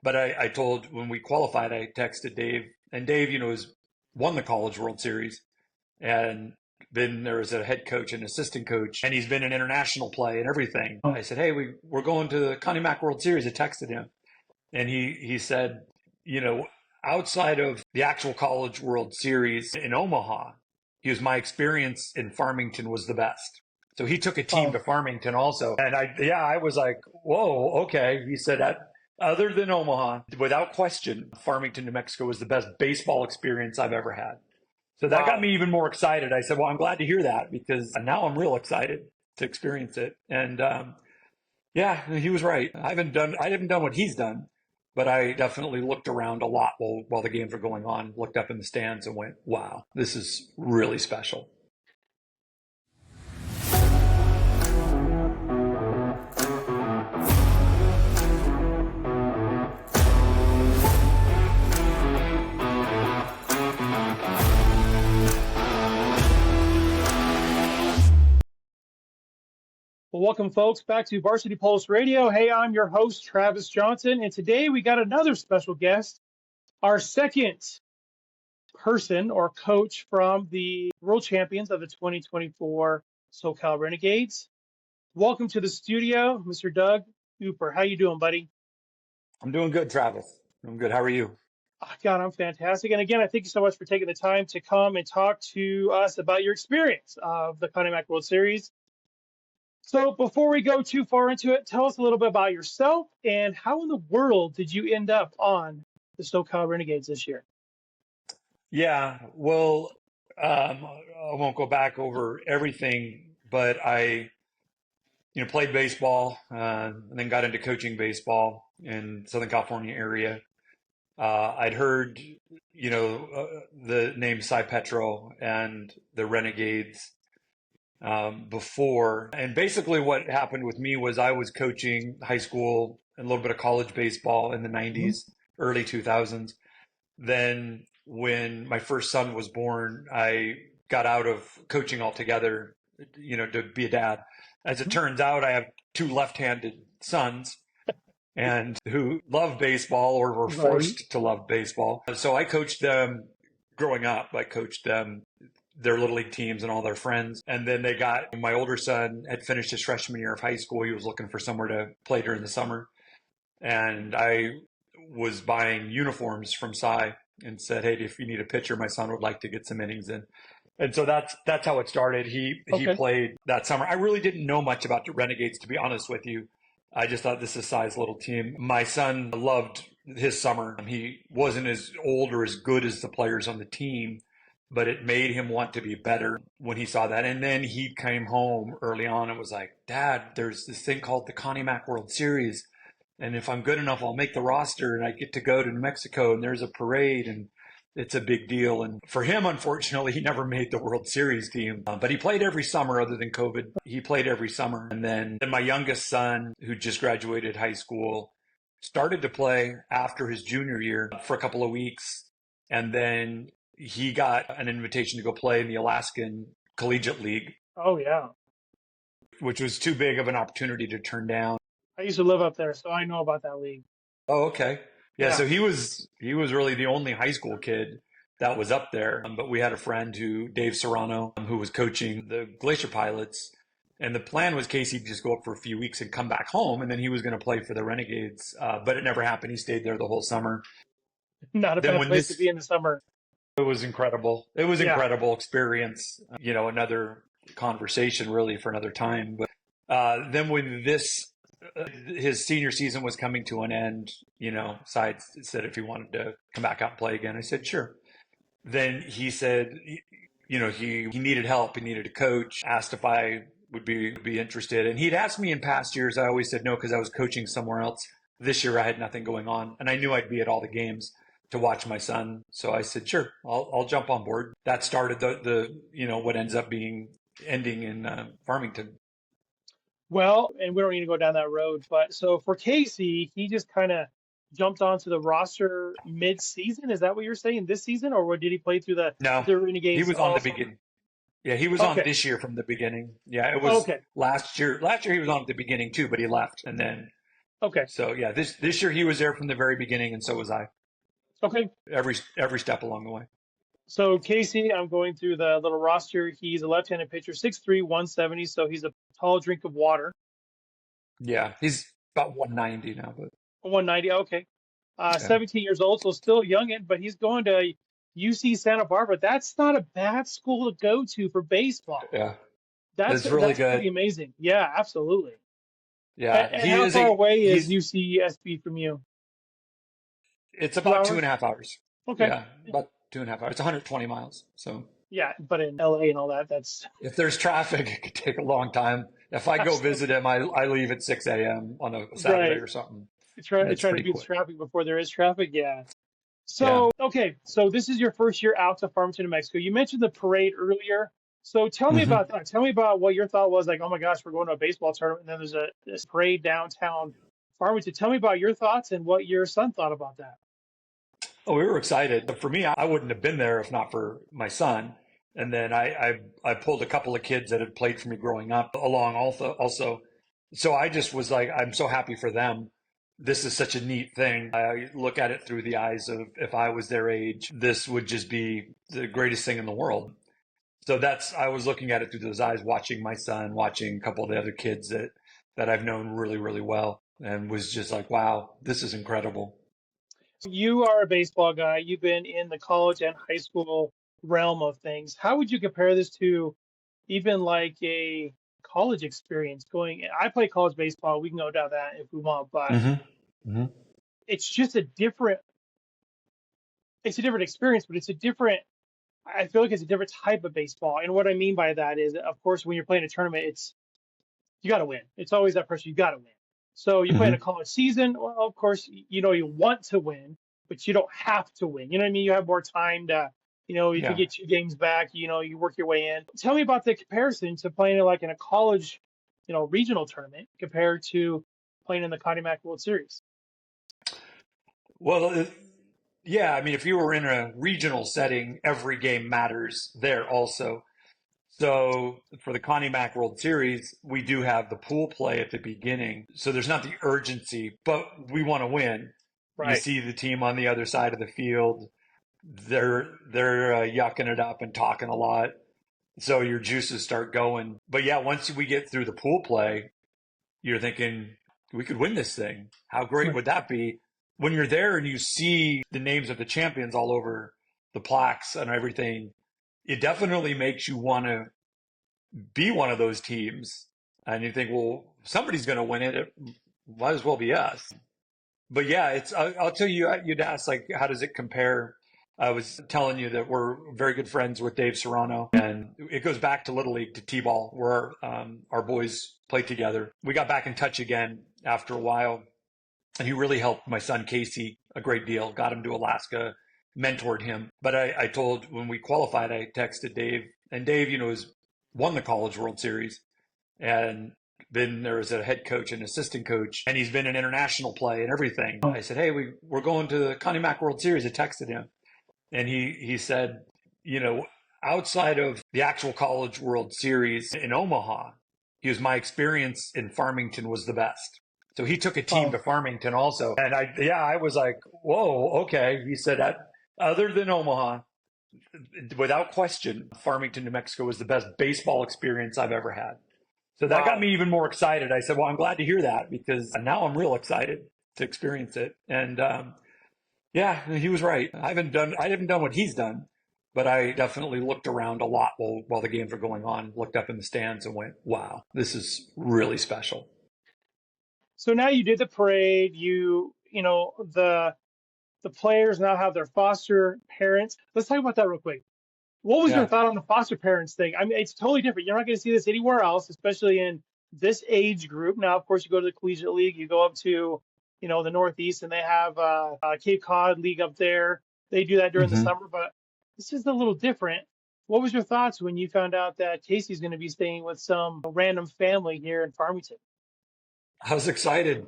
But I told when we qualified, I texted Dave, and Dave, has won the College World Series and been there as a head coach and assistant coach, and he's been in international play and everything. I said, hey, we're going to the Connie Mack World Series. I texted him, and he said, outside of the actual College World Series in Omaha, my experience in Farmington was the best. So he took a team to Farmington also. And I was like, whoa, okay. He said that other than Omaha, without question, Farmington, New Mexico was the best baseball experience I've ever had. So that got me even more excited. I said, well, I'm glad to hear that because now I'm real excited to experience it. And he was right. I haven't done what he's done, but I definitely looked around a lot while the games were going on, looked up in the stands and went, wow, this is really special. Well, welcome, folks, back to Varsity Pulse Radio. Hey, I'm your host, Travis Johnson, and today we got another special guest, our second person or coach from the World Champions of the 2024 SoCal Renegades. Welcome to the studio, Mr. Doug Euper. How you doing, buddy? I'm doing good, Travis. I'm good. How are you? Oh, God, I'm fantastic. And again, I thank you so much for taking the time to come and talk to us about your experience of the Connie Mack World Series. So before we go too far into it, tell us a little bit about yourself and how in the world did you end up on the SoCal Renegades this year? Yeah, well, I won't go back over everything, but I, played baseball and then got into coaching baseball in Southern California area. I'd heard, the name Cy Petro and the Renegades before. And basically what happened with me was I was coaching high school and a little bit of college baseball in the 90s, early 2000s. Then when my first son was born, I got out of coaching altogether, to be a dad. As it turns out, I have two left-handed sons and who love baseball or were forced to love baseball. So I coached them growing up. I coached them their little league teams and all their friends. And then my older son had finished his freshman year of high school. He was looking for somewhere to play during the summer. And I was buying uniforms from Cy and said, hey, if you need a pitcher, my son would like to get some innings in. And so that's how it started. He played that summer. I really didn't know much about the Renegades, to be honest with you. I just thought this is Cy's little team. My son loved his summer. He wasn't as old or as good as the players on the team, but it made him want to be better when he saw that. And then he came home early on and was like, Dad, there's this thing called the Connie Mack World Series. And if I'm good enough, I'll make the roster and I get to go to New Mexico and there's a parade and it's a big deal. And for him, unfortunately, he never made the World Series team, but he played every summer other than COVID. He played every summer. And then my youngest son, who just graduated high school, started to play after his junior year for a couple of weeks. And then he got an invitation to go play in the Alaskan Collegiate League. Oh, yeah. Which was too big of an opportunity to turn down. I used to live up there, so I know about that league. Oh, okay. Yeah, so he was really the only high school kid that was up there. But we had a friend Dave Serrano, who was coaching the Glacier Pilots. And the plan was Casey would just go up for a few weeks and come back home. And then he was going to play for the Renegades. But it never happened. He stayed there the whole summer. Not a bad place to be in the summer. It was incredible. It was incredible experience. Another conversation really for another time. But then when his senior season was coming to an end, Cy said if he wanted to come back out and play again. I said, sure. Then he said, he needed help. He needed a coach, asked if I would be interested. And he'd asked me in past years. I always said no because I was coaching somewhere else. This year I had nothing going on and I knew I'd be at all the games to watch my son. So I said, sure, I'll jump on board. That started the what ends up ending in Farmington. Well, and we don't need to go down that road, but so for Casey, he just kind of jumped onto the roster mid-season. Is that what you're saying, this season, or did he play through the Renegades? He was on the beginning. Yeah, he was on this year from the beginning. Yeah, it was last year. Last year he was on at the beginning too, but he left, and then Okay. So yeah, this year he was there from the very beginning, and so was I. Okay. Every step along the way. So Casey, I'm going through the little roster. He's a left-handed pitcher, 6'3", 170. So he's a tall drink of water. Yeah, he's about 190 now, but 190. Okay. yeah, 17 years old, so still youngin', but he's going to UC Santa Barbara. That's not a bad school to go to for baseball. yeah, That's it's really that's pretty good. amazing. Yeah, absolutely. Yeah, And he how is far a away is he's. UCSB from you? It's Two about two and a hours? half hours. Okay. Yeah, about 2.5 hours. It's 120 miles. So Yeah, but in LA and all that, that's if there's traffic, it could take a long time. If I go absolutely visit him, I leave at 6 a.m. on a Saturday right. or something, and Try it's trying to pretty beat the quick. traffic before there is traffic. Yeah. Yeah. So, okay, so this is your first year out to Farmington, New Mexico. You mentioned the parade earlier. So tell me hmm about that. Tell me about what your thought was like, oh my gosh, we're going to a baseball tournament, and then there's this parade downtown Farmington. Tell me about your thoughts and what your son thought about that. Oh, we were excited. But for me, I wouldn't have been there if not for my son. And then I pulled a couple of kids that had played for me growing up along also. So I just was like, I'm so happy for them. This is such a neat thing. I look at it through the eyes of if I was their age, this would just be the greatest thing in the world. So I was looking at it through those eyes, watching my son, watching a couple of the other kids that I've known really, really well, and was just like, wow, this is incredible. You are a baseball guy. You've been in the college and high school realm of things. How would you compare this to even like a college experience going? I play college baseball. We can go down that if we want, but hmm hmm it's just a different experience, but I feel like it's a different type of baseball. And what I mean by that is, of course, when you're playing a tournament, you got to win. It's always that pressure. You got to win. So you play in a hmm college season. Well, of course, you want to win, but you don't have to win. You know what I mean? You have more time to, if you Yeah. get 2 games back, you work your way in. Tell me about the comparison to playing like in a college, regional tournament compared to playing in the Connie Mack World Series. Well, yeah. I mean, if you were in a regional setting, every game matters there also. So for the Connie Mack World Series, we do have the pool play at the beginning. So there's not the urgency, but we want to win. You Right. see the team on the other side of the field. They're yucking it up and talking a lot. So your juices start going. But yeah, once we get through the pool play, you're thinking we could win this thing. How great Right. would that be? When you're there and you see the names of the champions all over the plaques and everything, it definitely makes you want to be one of those teams. And you think, well, somebody's going to win it. It might as well be us. But yeah, I'll tell you, you'd ask, like, how does it compare? I was telling you that we're very good friends with Dave Serrano, and it goes back to Little League, to T-ball, where our boys played together. We got back in touch again after a while, and he really helped my son Casey a great deal, got him to Alaska, mentored him. But I told, when we qualified, I texted Dave, and Dave, has won the College World Series and been there as a head coach and assistant coach, and he's been in international play and everything. I said, hey, we're going to the Connie Mack World Series. I texted him, and he said, you know, outside of the actual College World Series in Omaha, my experience in Farmington was the best. So he took a team Wow. to Farmington also. And I was like, whoa, okay. He said that other than Omaha, without question, Farmington, New Mexico was the best baseball experience I've ever had. So that got Wow. me even more excited. I said, well, I'm glad to hear that, because now I'm real excited to experience it. And yeah, he was right. I haven't done what he's done, but I definitely looked around a lot while the games were going on, looked up in the stands and went, wow, this is really special. So now you did the parade. The players now have their foster parents. Let's talk about that real quick. What was your Yeah. thought on the foster parents thing? I mean, it's totally different. You're not going to see this anywhere else, especially in this age group. Now, of course, you go to the collegiate league, you go up to, the Northeast, and they have Cape Cod League up there. They do that during the hmm summer, but this is a little different. What was your thoughts when you found out that Casey's going to be staying with some random family here in Farmington? I was excited.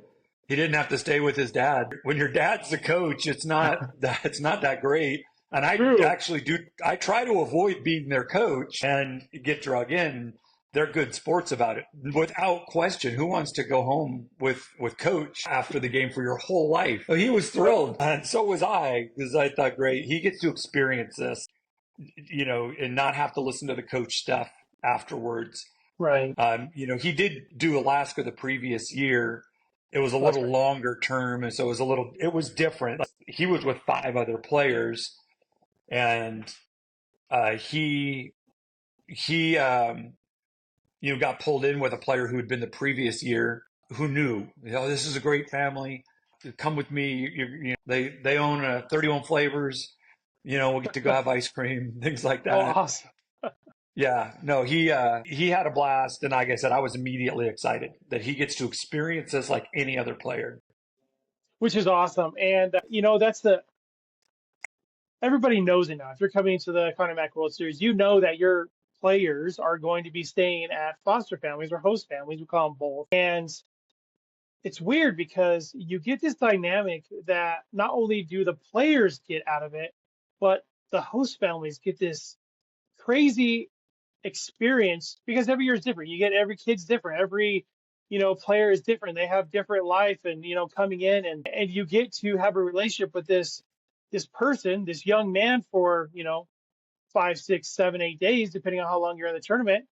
He didn't have to stay with his dad. When your dad's the coach, it's not that great. And I True. actually do. I try to avoid being their coach and get drug in. they're good sports about it. Without question, who wants to go home with coach after the game for your whole life? He was thrilled, and so was I, because I thought, great, he gets to experience this, and not have to listen to the coach stuff afterwards. Right. He did do Alaska the previous year. It was a That's little right. longer term, and so it was different. He was with 5 other players, and he got pulled in with a player who had been the previous year, who knew, this is a great family. Come with me. They own 31 flavors. We'll get to go have ice cream, things like Oh, that. awesome. Yeah, no, he had a blast, and like I said, I was immediately excited that he gets to experience this like any other player. Which is awesome. And, that's everybody knows it now. If you're coming to the Connie Mack World Series, you know that your players are going to be staying at foster families or host families. We call them both. And it's weird because you get this dynamic that not only do the players get out of it, but the host families get this crazy experience because every year is different. You get every kid's different. Every, player is different. They have different life and, coming in and you get to have a relationship with this person, this young man for, 5, 6, 7, 8 days, depending on how long you're in the tournament.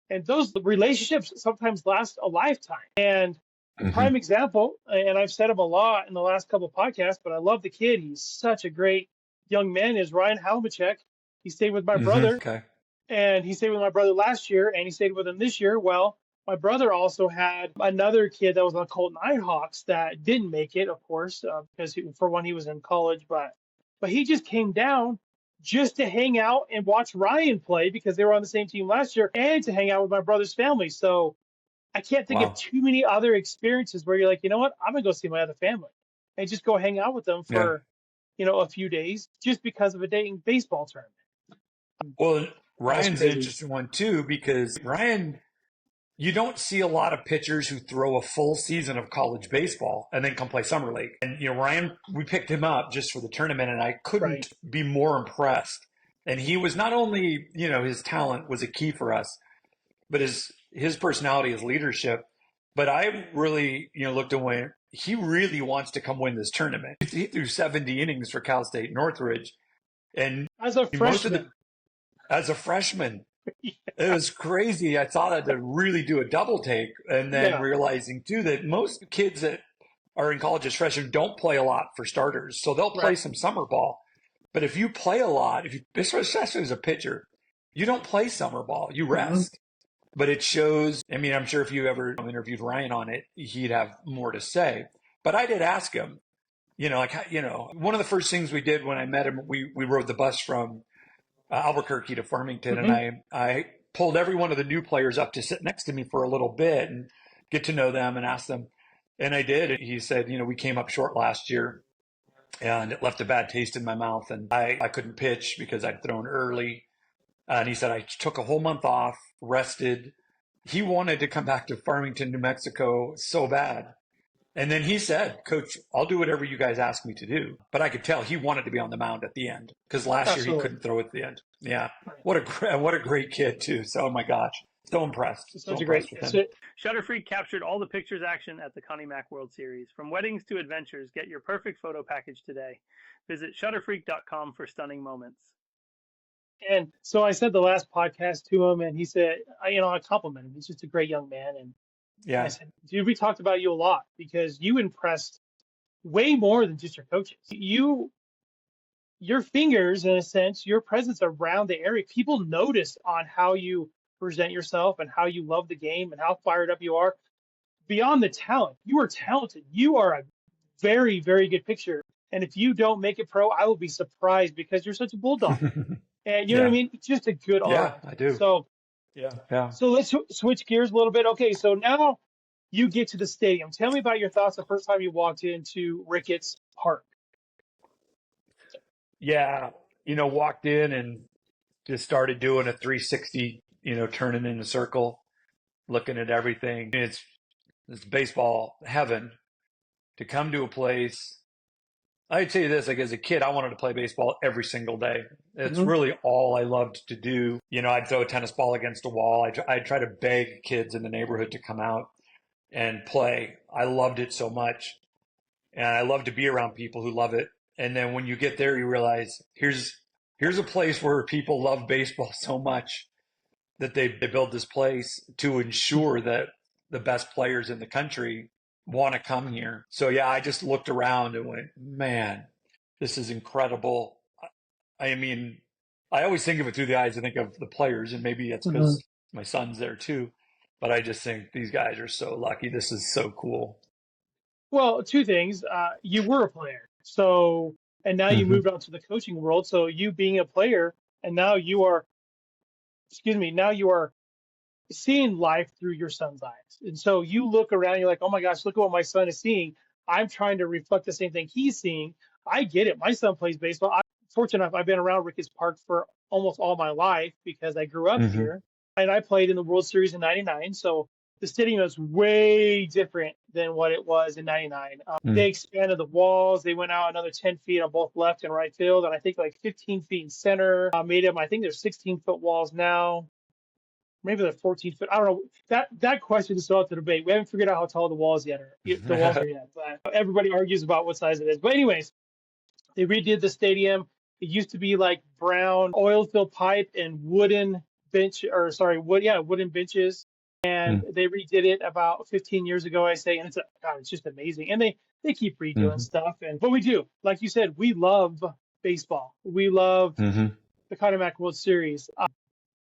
And those relationships sometimes last a lifetime. And Mm-hmm. prime example, and I've said him a lot in the last couple of podcasts, but I love the kid. He's such a great young man, is Ryan Halmachek. He stayed with my Mm-hmm. brother, Okay. and he stayed with my brother last year, and he stayed with him this year. Well, my brother also had another kid that was on Colton Nighthawks that didn't make it, of course, because for one, he was in college, but he just came down just to hang out and watch Ryan play because they were on the same team last year, and to hang out with my brother's family. So I can't think of Wow. too many other experiences where you're like, you know what, I'm gonna go see my other family and just go hang out with them Yeah. for, a few days just because of a dating baseball tournament. Well, That's Ryan's an crazy. interesting one too, because Ryan, you don't see a lot of pitchers who throw a full season of college baseball and then come play summer league. And Ryan, we picked him up just for the tournament, and I Right. couldn't be more impressed. And he was not only, his talent was a key for us, but his personality, his leadership. But I really, looked and went, he really wants to come win this tournament. He threw 70 innings for Cal State Northridge, and As a most of freshman. as a freshman, it was crazy. I thought I'd really do a double take, and then Yeah. realizing too that most kids that are in college as freshmen don't play a lot for starters, so they'll play Right. some summer ball. But if you play a lot, especially as a pitcher, you don't play summer ball. You Mm-hmm. rest. But it shows. I mean, I'm sure if you ever interviewed Ryan on it, he'd have more to say. But I did ask him, one of the first things we did when I met him, we rode the bus from Albuquerque to Farmington, and Mm-hmm. I pulled every one of the new players up to sit next to me for a little bit and get to know them and ask them. And I did. And he said, we came up short last year, and it left a bad taste in my mouth, and I couldn't pitch because I'd thrown early. And he said, I took a whole month off, rested. He wanted to come back to Farmington, New Mexico so bad. And then he said, Coach, I'll do whatever you guys ask me to do. But I could tell he wanted to be on the mound at the end because last year he Absolutely. couldn't throw at the end. Yeah. Right. What a great kid too. So, oh my gosh. So impressed. It's So such a great. impressed with him. Shutterfree captured all the pictures action at the Connie Mack World Series. From weddings to adventures, get your perfect photo package today. Visit shutterfreak.com for stunning moments. And so I said the last podcast to him, and he said, I complimented him. He's just a great young man. And I Yeah. said, dude, we talked about you a lot because you impressed way more than just your coaches. Your fingers, in a sense, your presence around the area, people notice on how you present yourself and how you love the game and how fired up you are. Beyond the talent, you are talented. You are a very, very good pitcher. And if you don't make it pro, I will be surprised because you're such a bulldog. And you know what I Yeah. mean? Just a good all Yeah, around. I do. So, Yeah. Yeah. so let's switch gears a little bit. Okay, so now you get to the stadium. Tell me about your thoughts the first time you walked into Ricketts Park. Yeah. Walked in and just started doing a 360, turning in a circle, looking at everything. It's baseball heaven to come to a place I'd tell you this, like as a kid, I wanted to play baseball every single day. It's Hmm. really all I loved to do. I'd throw a tennis ball against a wall. I'd try to beg kids in the neighborhood to come out and play. I loved it so much. And I love to be around people who love it. And then when you get there, you realize here's a place where people love baseball so much that they build this place to ensure that the best players in the country want to come here. So yeah, I just looked around and went, man, this is incredible. I mean, I always think of it through the eyes, I think of the players, and maybe it's Hmm. because my son's there too. But I just think these guys are so lucky. This is so cool. Well, two things. You were a player, so and now you Hmm. moved on to the coaching world. So you being a player, and now you are, excuse me, now you are seeing life through your son's eyes. And so you look around, you're like, oh my gosh, look at what my son is seeing. I'm trying to reflect the same thing he's seeing. I get it. My son plays baseball. I'm fortunate enough, I've been around Ricketts Park for almost all my life because I grew up Hmm. here and I played in the World Series in 99. So the stadium is way different than what it was in 99. They expanded the walls. They went out another 10 feet on both left and right field. And I think like 15 feet in center, made them, I think there's 16-foot walls now. Maybe they're 14 foot. I don't know. That question is still up to debate. We haven't figured out how tall the walls yet are. The walls are yet, but everybody argues about what size it is. But anyways, they redid the stadium. It used to be like brown oil filled pipe and wooden bench, or sorry, wooden benches. And they redid it about 15 years ago, I say, and God, it's just amazing. And they keep redoing Hmm. stuff. And but we do, like you said, we love baseball. We love Hmm. the Connie Mack World Series.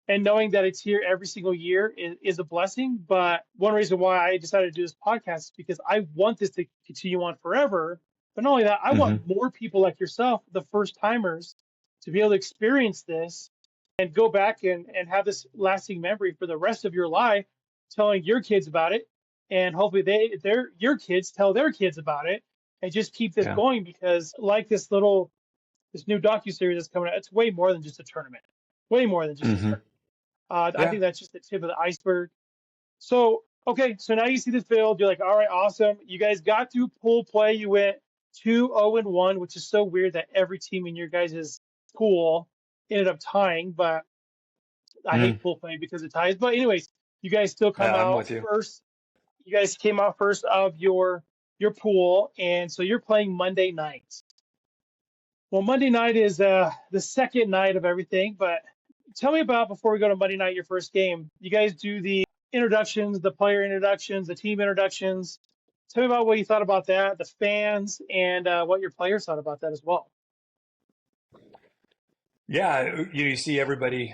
And knowing that it's here every single year is a blessing. But one reason why I decided to do this podcast is because I want this to continue on forever. But not only that, I Hmm. want more people like yourself, the first timers, to be able to experience this and go back and have this lasting memory for the rest of your life, telling your kids about it. And hopefully your kids tell their kids about it and just keep this Yeah. going because like this new docuseries that's coming out, it's way more than just a tournament. Way more than just a Hmm. tournament. I Yeah. think that's just the tip of the iceberg. So, okay, so now you see the field. You're like, all right, awesome. You guys got through pool play. You went 2-0-1, which is so weird that every team in your guys' pool ended up tying. But I Mm. hate pool play because it ties. But anyways, you guys still come Yeah, I'm out with you. first. You guys came out first of your pool, and so you're playing Monday night. Well, Monday night is the second night of everything, but tell me about before we go to Monday night, your first game. You guys do the introductions, the player introductions, the team introductions. Tell me about what you thought about that, the fans, and what your players thought about that as well. Yeah, you see everybody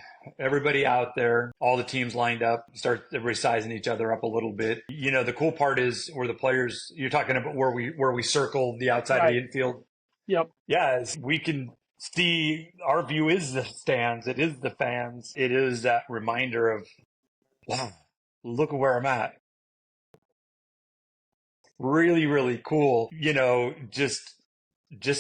out there, all the teams lined up, start everybody sizing each other up a little bit. The cool part is where the players, you're talking about where we circle the outside of the Right. infield. Yep. Yeah, we can see our view is the stands, it is the fans, it is that reminder of, wow, look at where I'm at. Really, really cool. Just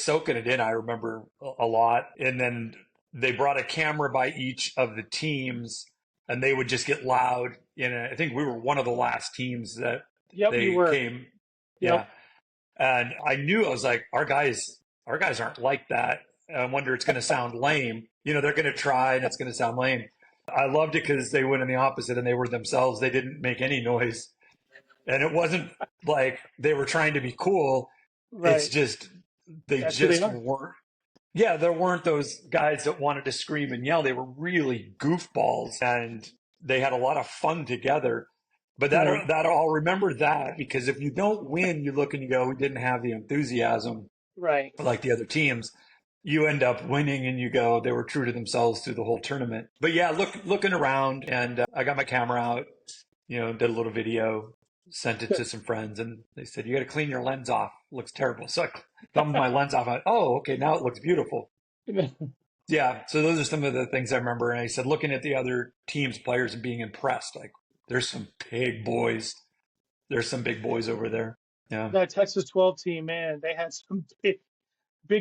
soaking it in. I remember a lot. And then they brought a camera by each of the teams and they would just get loud. I think we were one of the last teams that Yep. You they were. came. Yep. Yeah. And I knew, I was like, our guys aren't like that. I wonder, it's going to sound lame. They're going to try and it's going to sound lame. I loved it because they went in the opposite and they were themselves. They didn't make any noise. And it wasn't like they were trying to be cool. It's Right. just, they That's who they just are. weren't. Yeah, there weren't those guys that wanted to scream and yell. They were really goofballs and they had a lot of fun together. But Right. I'll remember that because if you don't win, you look and you go, we didn't have the enthusiasm Right. like the other teams. You end up winning and you go, they were true to themselves through the whole tournament. But yeah, looking around and I got my camera out, did a little video, sent it to some friends, and they said, you got to clean your lens off. It looks terrible. So I thumbed my lens off. I went, oh, okay, now it looks beautiful. Yeah, so those are some of the things I remember. And I said, looking at the other team's players and being impressed, like, there's some big boys. There's some big boys over there. Yeah. That Texas 12 team, man, they had some big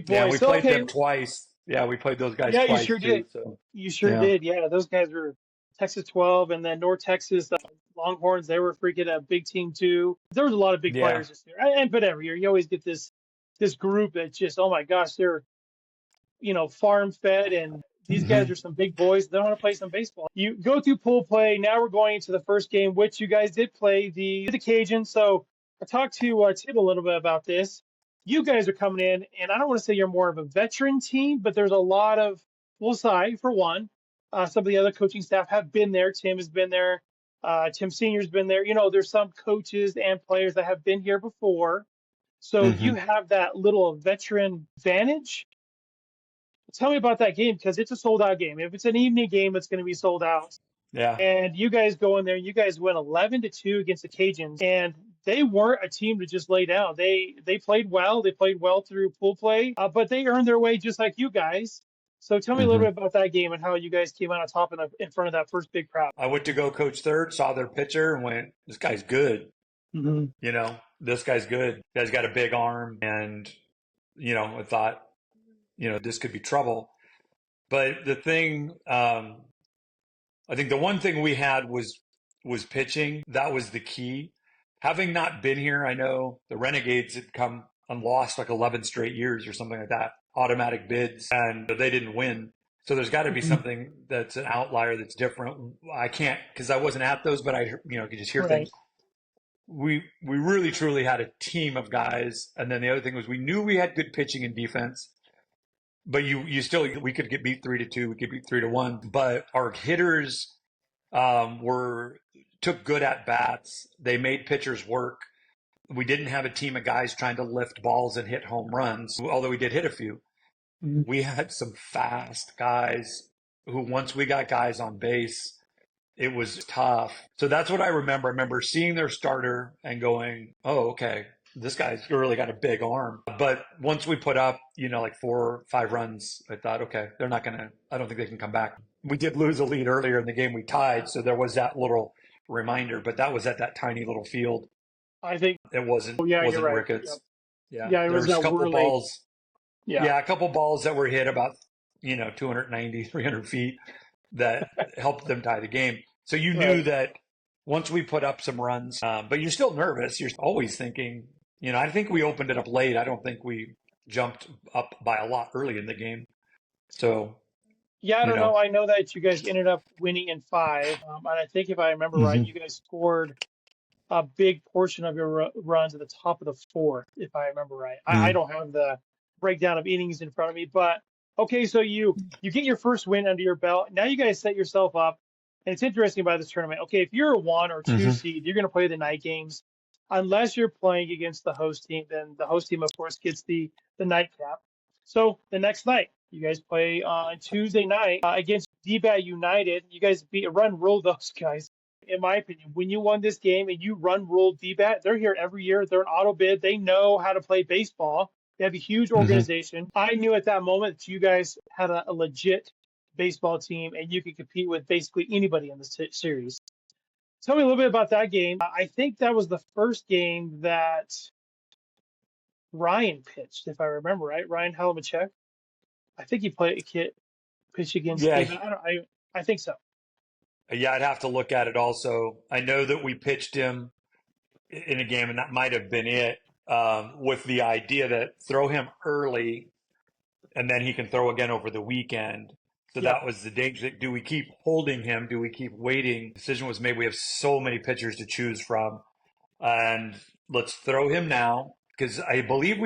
Yeah, and boys. we So played okay, them twice. Yeah, we played those guys yeah, you twice sure too. did. So, You sure yeah. did. Yeah, those guys were Texas 12, and then North Texas Longhorns. They were freaking a big team too. There was a lot of big Yeah. players this year, and but every year you always get this this group that's just, oh my gosh, they're, farm fed, and these guys Hmm. are some big boys. They want to play some baseball. You go through pool play. Now we're going into the first game, which you guys did play the Cajuns. So I talked to Tim a little bit about this. You guys are coming in, and I don't want to say you're more of a veteran team, but there's a lot of, we'll say, for one, some of the other coaching staff have been there. Tim has been there. Tim Senior's been there. There's some coaches and players that have been here before. So you Hmm. have that little veteran advantage. Tell me about that game, because it's a sold out game. If it's an evening game, it's going to be sold out. Yeah. And you guys go in there, you guys win 11-2 against the Cajuns, and they weren't a team to just lay down. They played well. They played well through pool play, but they earned their way just like you guys. So tell me a little Hmm. bit about that game and how you guys came out on top in front of that first big crowd. I went to go coach third, saw their pitcher, and went, "This guy's good. Mm-hmm. This guy's good. Guy's got a big arm." And I thought, this could be trouble. But the thing, I think the one thing we had was pitching. That was the key. Having not been here, I know the Renegades had come and lost like 11 straight years or something like that, automatic bids, and they didn't win. So there's got to be Mm-hmm. something that's an outlier that's different. I can't, because I wasn't at those, but I could just hear Right. things. We really truly had a team of guys, and then the other thing was we knew we had good pitching and defense. But you still, we could get beat 3-2, we could beat 3-1. But our hitters were took good at bats. They made pitchers work. We didn't have a team of guys trying to lift balls and hit home runs, although we did hit a few. Mm-hmm. We had some fast guys who, once we got guys on base, it was tough. So that's what I remember. I remember seeing their starter and going, "Oh, okay, this guy's really got a big arm." But once we put up, like 4 or 5 runs, I thought, okay, I don't think they can come back. We did lose a lead earlier in the game. We tied. So there was that little reminder, but that was at that tiny little field. I think. It Oh yeah, you're wasn't right. Yep. Ricketts. Yeah. Yeah, it There was was a that couple whirly. balls. Yeah. Yeah. A couple balls that were hit about, 290, 300 feet that helped them tie the game. So you knew Right. that once we put up some runs, but you're still nervous. You're always thinking, I think we opened it up late. I don't think we jumped up by a lot early in the game. So, Yeah, I you don't know, know. I know that you guys ended up winning in 5, and I think if I remember right, hmm you guys scored a big portion of your runs at the top of the fourth, if I remember right. I hmm don't have the breakdown of innings in front of me, but okay. So you get your first win under your belt. Now you guys set yourself up, and it's interesting about this tournament. Okay, if you're a 1 or 2 hmm seed, you're going to play the night games, unless you're playing against the host team. Then the host team, of course, gets the nightcap. So the next night, you guys play on Tuesday night against DBAT United. You guys rule those guys. In my opinion, when you won this game and you rule DBAT, they're here every year. They're an auto bid. They know how to play baseball. They have a huge hmm organization. I knew at that moment that you guys had a legit baseball team and you could compete with basically anybody in the series. Tell me a little bit about that game. I think that was the first game that Ryan pitched, if I remember right. Ryan Halamachek. I think he pitched against Yeah, David. I think so. yeah, I'd have to look at it also. I know that we pitched him in a game, and that might have been it, with the idea that throw him early and then he can throw again over the weekend. So Yep. that was the danger. Do we keep holding him? Do we keep waiting? The decision was made. We have so many pitchers to choose from, and let's throw him now, because I believe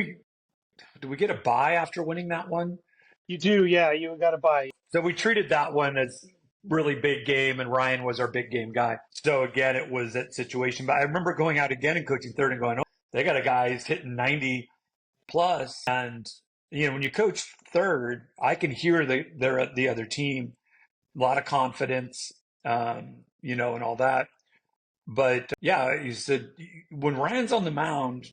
do we get a bye after winning that one? You do, yeah. You got to buy. So we treated that one as really big game, and Ryan was our big game guy. So again, it was that situation. But I remember going out again and coaching third and going, "Oh, they got a guy who's hitting 90 plus." And when you coach third, I can hear the other team, a lot of confidence, and all that. But yeah, you said when Ryan's on the mound,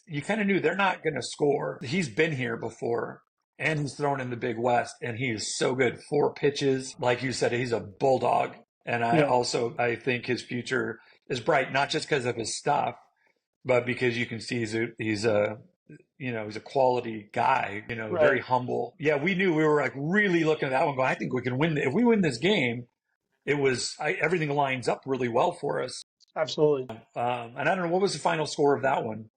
you kind of knew they're not going to score. He's been here before, and he's thrown in the Big West, and he is so good. 4 pitches, like you said, he's a bulldog. And Yeah. I think his future is bright, not just because of his stuff, but because you can see he's a quality guy, very Right. humble. Yeah, we knew we were like really looking at that one going, I think we can win. If we win this game, everything lines up really well for us. Absolutely. And I don't know, what was the final score of that one?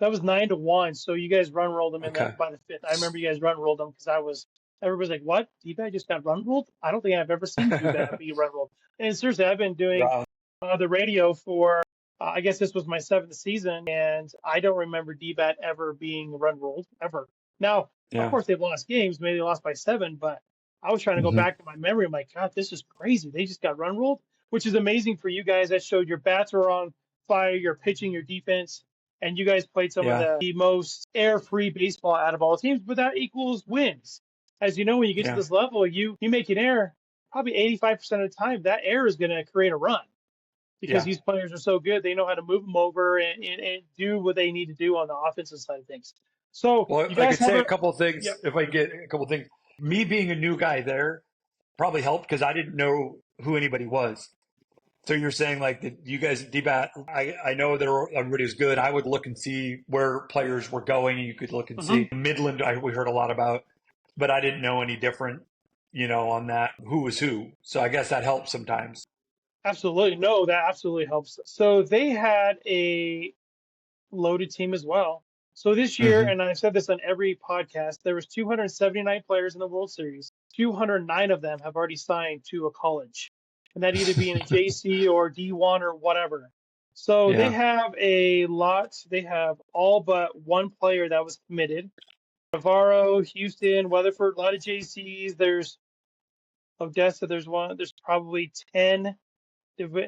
That was 9-1. So you guys run rolled them in Okay. that by the fifth. I remember you guys run rolled them because everybody's like, what? D-Bat just got run rolled? I don't think I've ever seen D-Bat be run rolled. And seriously, I've been doing Wow. the radio for, I guess this was my 7th season, and I don't remember D-Bat ever being run rolled, ever. Now, of Yeah. course, they've lost games. Maybe they lost by 7, but I was trying to go Hmm. back to my memory. I'm like, God, this is crazy. They just got run rolled, which is amazing for you guys. That showed your bats are on fire, your pitching, your defense, and you guys played some of Yeah. the most air-free baseball out of all teams, but that equals wins. As you know, when you get to Yeah. this level, you make an error, probably 85% of the time, that error is going to create a run because Yeah. these players are so good. They know how to move them over and do what they need to do on the offensive side of things. So Well, you I guys could have say a a, couple of things. yep. If I get a couple of things, me being a new guy there probably helped because I didn't know who anybody was. So you're saying like that you guys at DBAT, I know that everybody was good. I would look and see where players were going. You could look and Mm-hmm. see Midland. We heard a lot about, but I didn't know any different, on that who was who. So I guess that helps sometimes. Absolutely. No, that absolutely helps. So they had a loaded team as well. So this year, Hmm. and I've said this on every podcast, there was 279 players in the World Series. 209 of them have already signed to a college, and that either be in a JC or D1 or whatever. So they Yeah. have a lot. They have all but one player that was committed. Navarro, Houston, Weatherford, a lot of JCs. There's Odessa. There's one. There's probably 10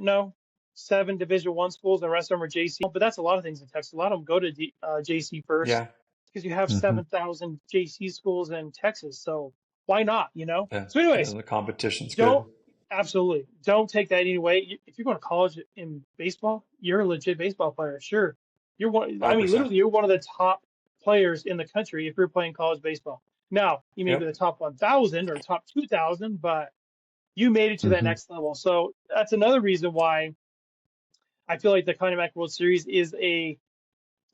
no, 7 Division One schools, and the rest of them are JC. But that's a lot of things in Texas. A lot of them go to JC first Yeah. because you have Hmm. 7,000 JC schools in Texas. So why not? Yeah. So, Yeah. anyways, The competition's good. don't absolutely don't take that anyway. If you're going to college in baseball, you're a legit baseball player. Sure, you're one. I mean, 100%. literally, you're one of the top players in the country if you're playing college baseball. Now, you may be Yep. the top 1,000 or top 2,000, but you made it to that Hmm. next level. So that's another reason why I feel like the Connie Mack World Series is a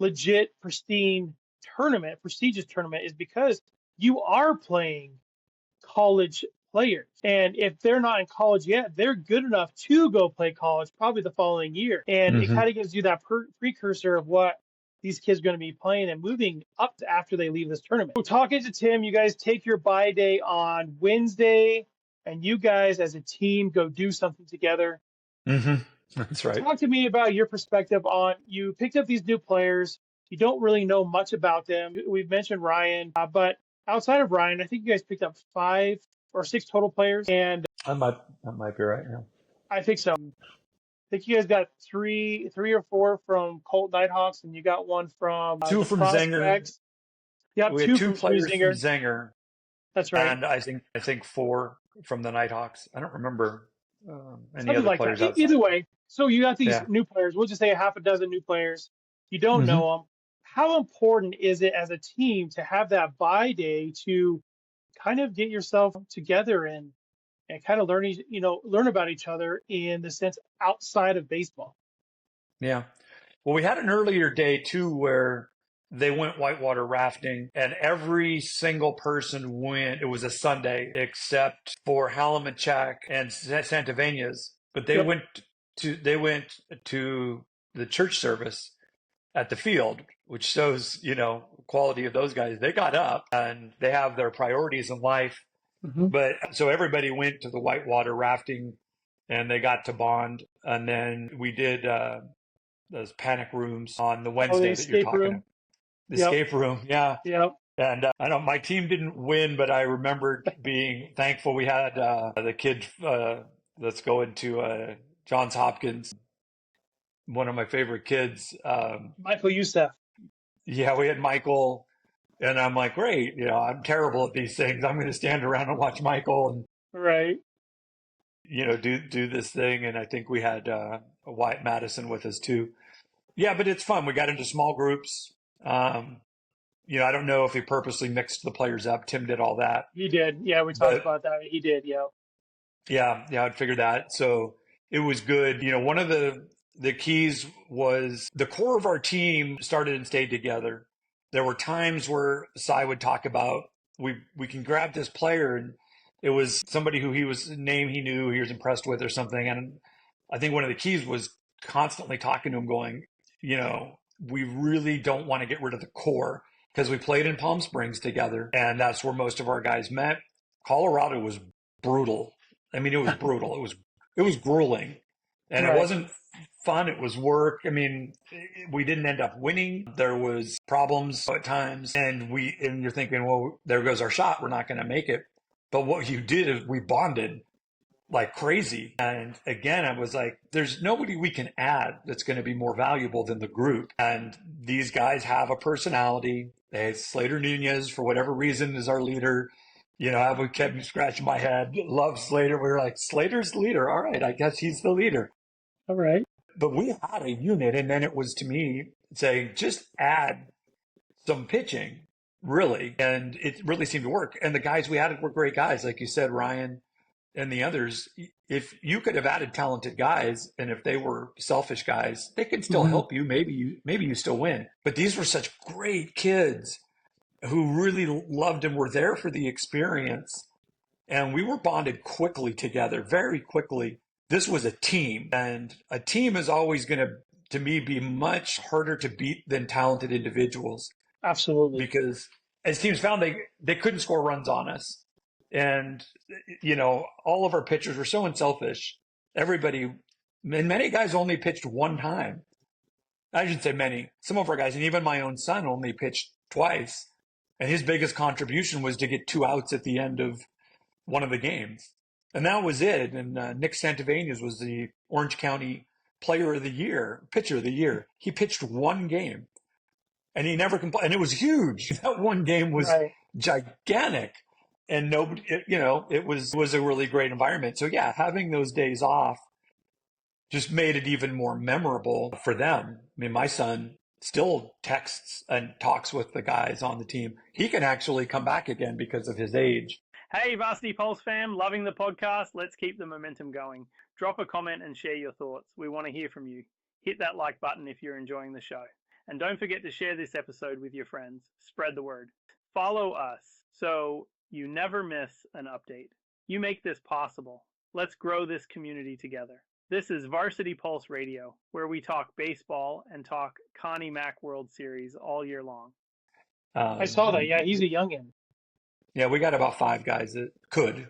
legit, prestigious tournament, is because you are playing college players. And if they're not in college yet, they're good enough to go play college probably the following year. And it Hmm. kind of gives you that precursor of what these kids are going to be playing and moving up to after they leave this tournament. So talking to Tim, you guys take your bye day on Wednesday, and you guys as a team go do something together. Hmm. That's right. Talk to me about your perspective on, you picked up these new players. You don't really know much about them. We've mentioned Ryan, but outside of Ryan, I think you guys picked up 5 or 6 total players, and That might be right. Yeah. I think so. I think you guys got three or four from Colt Nighthawks, and you got one from Two the from Zenger. Prospects. Yep, We had 2 two from players from Zinger. Zenger, That's right. and I think 4 from the Nighthawks. I don't remember any Something other like that. players outside. Either way, so you got these Yeah. new players. We'll just say a half a dozen new players. You don't Hmm. know them. How important is it as a team to have that bye day to kind of get yourself together and kind of learn about each other in the sense outside of baseball? Yeah. Well, we had an earlier day too where they went whitewater rafting, and every single person went. It was a Sunday, except for Halamachak and Santavenias, but they Yep. went to the church service at the field, which shows, quality of those guys. They got up and they have their priorities in life. Mm-hmm. But so everybody went to the whitewater rafting and they got to bond. And then we did those panic rooms on the Oh, the Wednesday that you're escape talking about. room. The Yep. escape room. Yeah. Yep. And I know my team didn't win, but I remembered being thankful we had the kid that's going to Johns Hopkins, one of my favorite kids. Michael Youssef. Yeah, we had Michael, and I'm like, great. I'm terrible at these things. I'm going to stand around and watch Michael Right. and do this thing. And I think we had Wyatt Madison with us too. Yeah, but it's fun. We got into small groups. I don't know if he purposely mixed the players up. Tim did all that, He did. Yeah, we talked but about that. He did. Yeah. yeah, I'd figured that. So it was good. One of the keys was the core of our team started and stayed together. There were times where Cy would talk about we can grab this player, and it was somebody who name he knew, he was impressed with or something. And I think one of the keys was constantly talking to him, going, we really don't want to get rid of the core because we played in Palm Springs together, and that's where most of our guys met. Colorado was brutal. I mean, it was brutal. It was grueling, and it Right. wasn't fun. It was work. I mean, we didn't end up winning. There was problems at times, and you're thinking, well, there goes our shot. We're not going to make it. But what you did is we bonded like crazy. And again, I was like, there's nobody we can add that's going to be more valuable than the group. And these guys have a personality. Slater Nunez, for whatever reason, is our leader. I would kept scratching my head. Love Slater. We were like, Slater's the leader. All right, I guess he's the leader. All right. But we had a unit, and then it was to me saying, just add some pitching, really. And it really seemed to work. And the guys we added were great guys. Like you said, Ryan and the others, if you could have added talented guys, and if they were selfish guys, they could still help you. Maybe you still win. But these were such great kids who really loved and were there for the experience. And we were bonded quickly together, very quickly. This was a team, and a team is always going to me, be much harder to beat than talented individuals. Absolutely. Because as teams found, they couldn't score runs on us. And, all of our pitchers were so unselfish. Everybody, and many guys only pitched one time. I should say many. Some of our guys, and even my own son, only pitched twice. And his biggest contribution was to get 2 outs at the end of one of the games. And that was it. And Nick Santavenas was the Orange County Pitcher of the Year. He pitched one game. And he never complained. And it was huge. That one game was gigantic. And nobody, it was a really great environment. So yeah, having those days off just made it even more memorable for them. I mean, my son still texts and talks with the guys on the team. He can actually come back again because of his age. Hey, Varsity Pulse fam, loving the podcast. Let's keep the momentum going. Drop a comment and share your thoughts. We want to hear from you. Hit that like button if you're enjoying the show. And don't forget to share this episode with your friends. Spread the word. Follow us so you never miss an update. You make this possible. Let's grow this community together. This is Varsity Pulse Radio, where we talk baseball and talk Connie Mack World Series all year long. I saw that. Yeah, he's a youngin. Yeah, we got about 5 guys that could,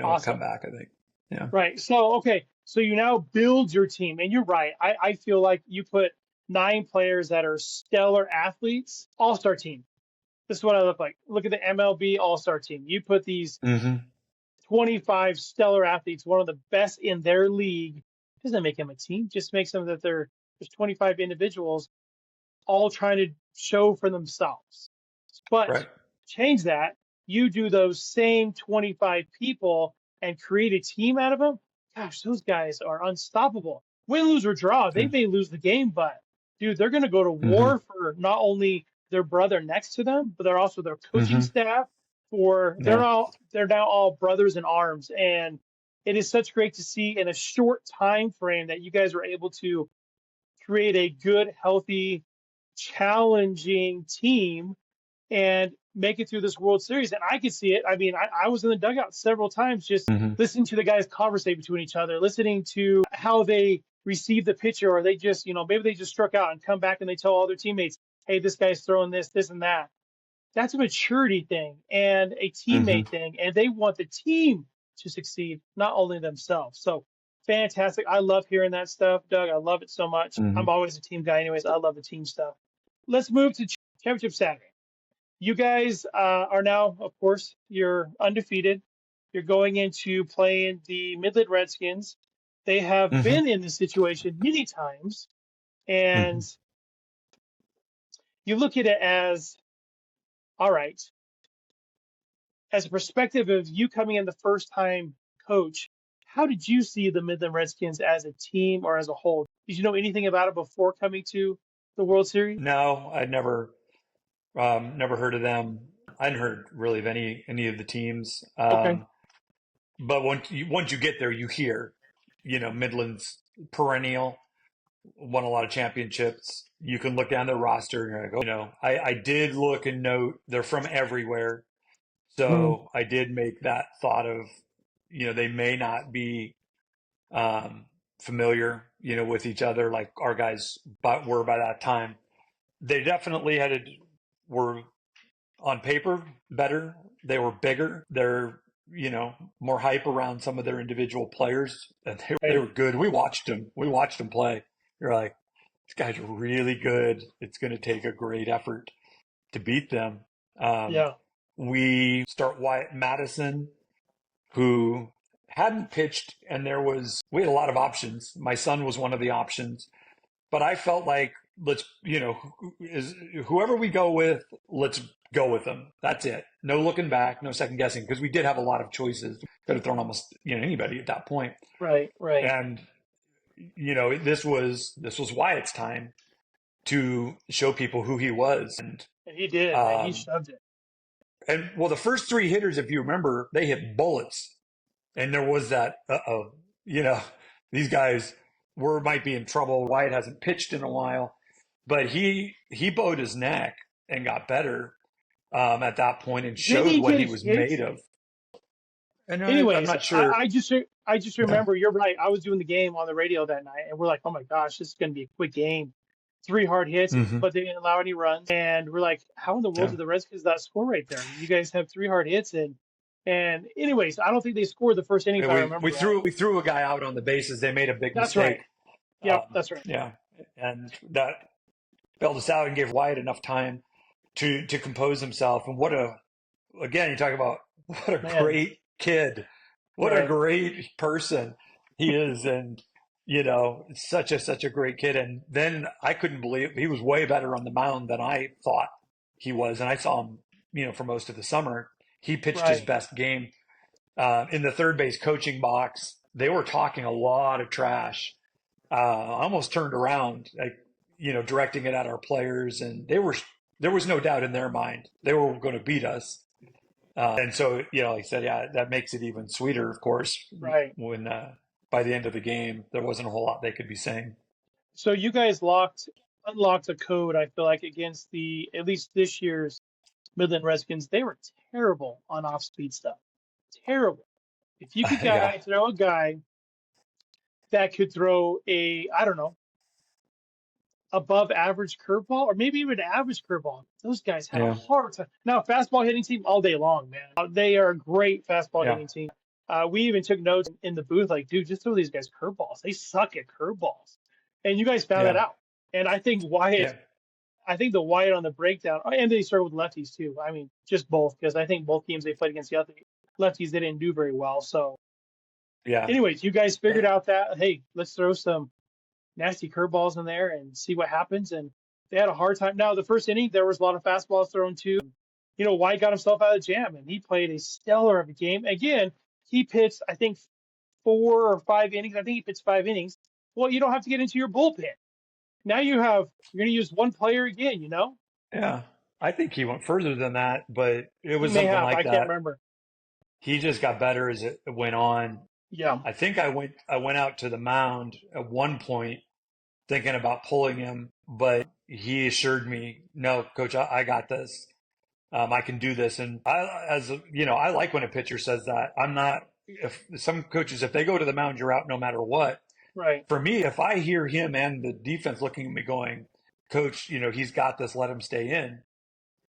Awesome. come back, I think. Yeah. Right. So, okay. So you now build your team. And you're right. I feel like you put 9 players that are stellar athletes, all-star team. This is what I look like. Look at the MLB all-star team. You put these 25 stellar athletes, one of the best in their league. Doesn't make them a team. Just makes them that there's 25 individuals all trying to show for themselves. But change that. You do those same 25 people and create a team out of them. Gosh, those guys are unstoppable. Win, lose, or draw. They may lose the game, but dude, they're going to go to war for not only their brother next to them, but they're also their coaching staff. They're now all brothers in arms, and it is such great to see in a short time frame that you guys were able to create a good, healthy, challenging team and make it through this World Series. And I could see it. I mean, I was in the dugout several times just listening to the guys conversate between each other, listening to how they receive the pitcher, or they just, maybe they just struck out and come back and they tell all their teammates, hey, this guy's throwing this, and that. That's a maturity thing and a teammate thing. And they want the team to succeed, not only themselves. So fantastic. I love hearing that stuff, Doug. I love it so much. I'm always a team guy anyways. I love the team stuff. Let's move to Championship Saturday. You guys are now, of course, you're undefeated. You're going into playing the Midland Redskins. They have been in this situation many times. And you look at it as, all right, as a perspective of you coming in the first time coach, how did you see the Midland Redskins as a team or as a whole? Did you know anything about it before coming to the World Series? No, I'd never heard of them. I hadn't heard really of any of the teams. But once you get there, you hear, Midland's perennial, won a lot of championships. You can look down their roster and go, I did look and note they're from everywhere. So I did make that thought of, they may not be familiar, with each other like our guys were by that time. they definitely were on paper better. They were bigger. They're, more hype around some of their individual players, and they Right. were good. We watched them. We watched them play. You're like, these guys are really good. It's going to take a great effort to beat them. Um, Yeah. we start Wyatt Madison, who hadn't pitched, and we had a lot of options. My son was one of the options, but I felt like whoever we go with, let's go with them. That's it. No looking back, no second guessing, because we did have a lot of choices. Could have thrown almost anybody at that point. Right. Right. And this was Wyatt's time to show people who he was. And he did, man. He shoved it. And well, the first three hitters, if you remember, they hit bullets, and there was that these guys might be in trouble. Wyatt hasn't pitched in a while, but he bowed his neck and got better at that point and Did showed he what get he was hit? made of. And I'm Anyways, not sure. I just remember, you're right. I was doing the game on the radio that night, and we're like, oh my gosh, this is going to be a quick game. 3 hard hits, Mhm. but they didn't allow any runs. And we're like, how in the world Yeah. did the Redskins that score right there? You guys have 3 hard hits, and anyways, I don't think they scored the first inning, if I remember We right. threw a guy out on the bases. They made a big That's mistake. right. Yep, that's right. Yeah, and that bailed us out and gave Wyatt enough time to compose himself. And again, you talk about what a Man. great kid, what Right. a great person he is, and such a great kid. And then I couldn't believe he was way better on the mound than I thought he was, and I saw him, for most of the summer. He pitched his Right. best game in the third base coaching box. They were talking a lot of trash. I almost turned around, directing it at our players, and there was no doubt in their mind they were going to beat us. And so, like I said, yeah, that makes it even sweeter, of course, Right. when by the end of the game, there wasn't a whole lot they could be saying. So you guys unlocked a code, I feel like, against at least this year's Midland Redskins. They were terrible on off-speed stuff. Terrible. If you could Yeah. throw a guy that could throw I don't know, above average curveball, or maybe even average curveball, those guys had a hard time. Now, fastball hitting team all day long, man. They are a great fastball hitting team. We even took notes in the booth, like, dude, just throw these guys curveballs. They suck at curveballs. And you guys found that out. And I think I think the Wyatt on the breakdown, and they started with lefties too. I mean, just both, because I think both teams they played against the other lefties, they didn't do very well. So, anyways, you guys figured out that, hey, let's throw some nasty curveballs in there and see what happens. And they had a hard time. Now, the first inning, there was a lot of fastballs thrown too. White got himself out of the jam, and he played a stellar of a game. Again, he pitched, I think, 4 or 5 innings. I think he pitched 5 innings. Well, you don't have to get into your bullpen. Now you're going to use one player again, Yeah. I think he went further than that, but it was something like that. I can't remember. He just got better as it went on. Yeah. I think I went out to the mound at one point thinking about pulling him, but he assured me, no, coach, I got this. I can do this. And I like when a pitcher says that. If some coaches, if they go to the mound, you're out no matter what. Right. For me, if I hear him and the defense looking at me going, coach, he's got this, let him stay in,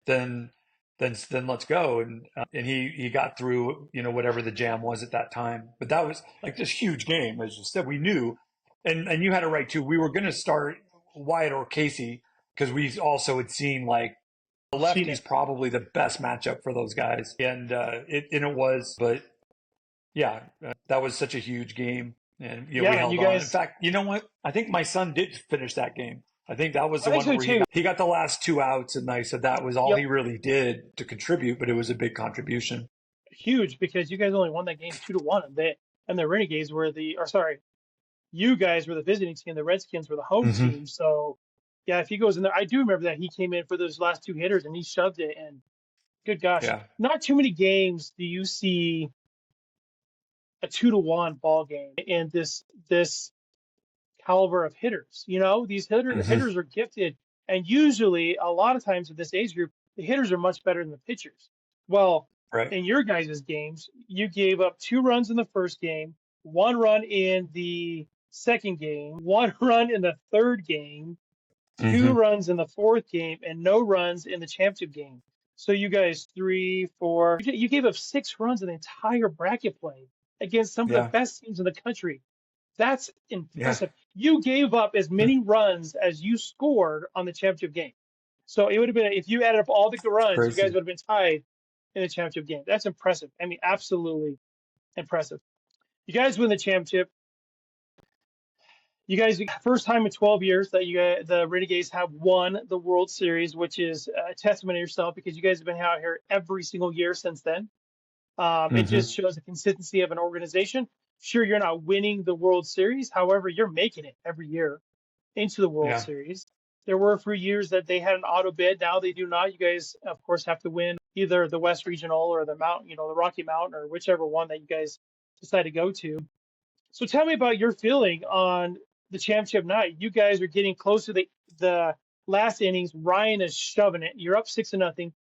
then let's go. And he got through, whatever the jam was at that time. But that was like this huge game, as you said. We knew, and you had it right too. We were going to start Wyatt or Casey because we also had seen like the lefty is probably the best matchup for those guys, and it was. But yeah, that was such a huge game, and we held on. In fact, you know what? I think my son did finish that game. I think that was the one where he got the last 2 outs, and I said that was all he really did to contribute, but it was a big contribution. Huge, because you guys only won that game 2-1, and the Renegades you guys were the visiting team, the Redskins were the home team. So, yeah, if he goes in there, I do remember that he came in for those last 2 hitters and he shoved it. And good gosh, not too many games do you see a 2-1 ball game in this caliber of hitters. These hitters are gifted, and usually a lot of times at this age group, the hitters are much better than the pitchers. Well, in your guys' games, you gave up 2 runs in the first game, 1 run in the second game, 1 run in the third game. two Mm-hmm. runs in the fourth game, and no runs in the championship game. So you guys, three, four, you gave up 6 runs in the entire bracket play against some of the Yeah. best teams in the country. That's Yeah. impressive. You gave up as many runs as you scored on the championship game. So it would have been, if you added up all the It's runs, you guys crazy. would have been tied in the championship game. That's impressive. I mean, absolutely impressive. You guys win the championship. You guys, first time in 12 years that you guys, the Renegades have won the World Series, which is a testament to yourself because you guys have been out here every single year since then. It Mm-hmm. just shows the consistency of an organization. Sure, you're not winning the World Series. However, you're making it every year into the World Yeah. Series. There were a few years that they had an auto bid. Now they do not. You guys, of course, have to win either the West Regional or the Mountain, the Rocky Mountain or whichever one that you guys decide to go to. So tell me about your feeling on the championship night. You guys are getting close to the last innings. Ryan is shoving it. You're up 6-0.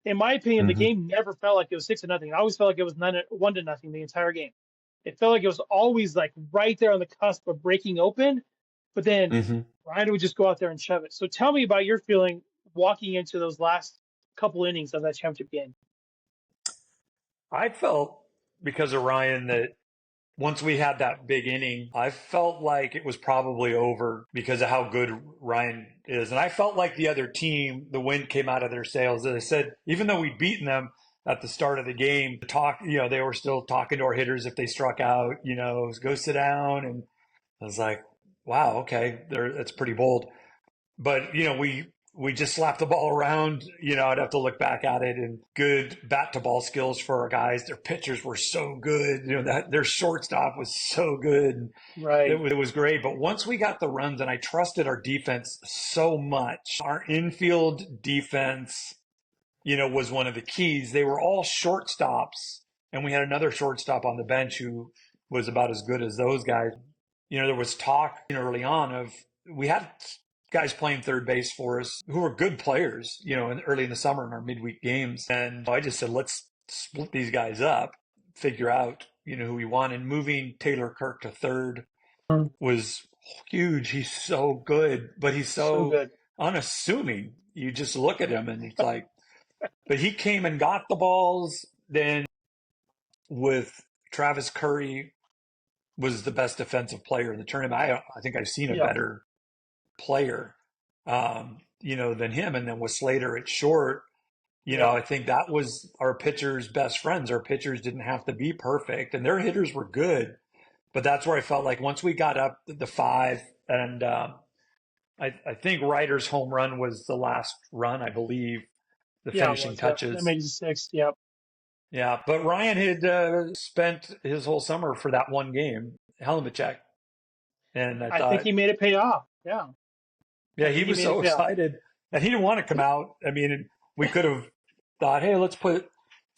In my opinion, the Mm-hmm. game never felt like it was 6-0. I always felt like it was 1-0 the entire game. It felt like it was always like right there on the cusp of breaking open, but then Mm-hmm. Ryan would just go out there and shove it. So tell me about your feeling walking into those last couple innings of that championship game. I felt because of Ryan that once we had that big inning, I felt like it was probably over because of how good Ryan is. And I felt like the other team, the wind came out of their sails. As I said, even though we'd beaten them at the start of the game, they were still talking to our hitters if they struck out, go sit down. And I was like, wow, okay, that's pretty bold. But, we just slapped the ball around. I'd have to look back at it, and good bat to ball skills for our guys. Their pitchers were so good. That their shortstop was so good. Right. It was great. But once we got the runs, and I trusted our defense so much, our infield defense, was one of the keys. They were all shortstops, and we had another shortstop on the bench who was about as good as those guys. There was talk early on of we had guys playing third base for us who were good players, early in the summer in our midweek games. And I just said, let's split these guys up, figure out, who we want. And moving Taylor Kirk to third was huge. He's so good, but he's So so good. unassuming. You just look at him and it's like, but he came and got the balls. Then with Travis Curry was the best defensive player in the tournament. I think I've seen a Yeah. better player, than him. And then with Slater at short, I think that was our pitchers' best friends. Our pitchers didn't have to be perfect, and their hitters were good. But that's where I felt like once we got up the 5, and I think Ryder's home run was the last run, I believe, the Yeah, it finishing was. Yep. That touches. makes it 6. Yep. Yeah, but Ryan had spent his whole summer for that one game, Helmachek. And I think thought, he made it pay off. Yeah. yeah, I he think was made so it pay off. excited. And he didn't want to come out. I mean, we could have thought, hey, let's put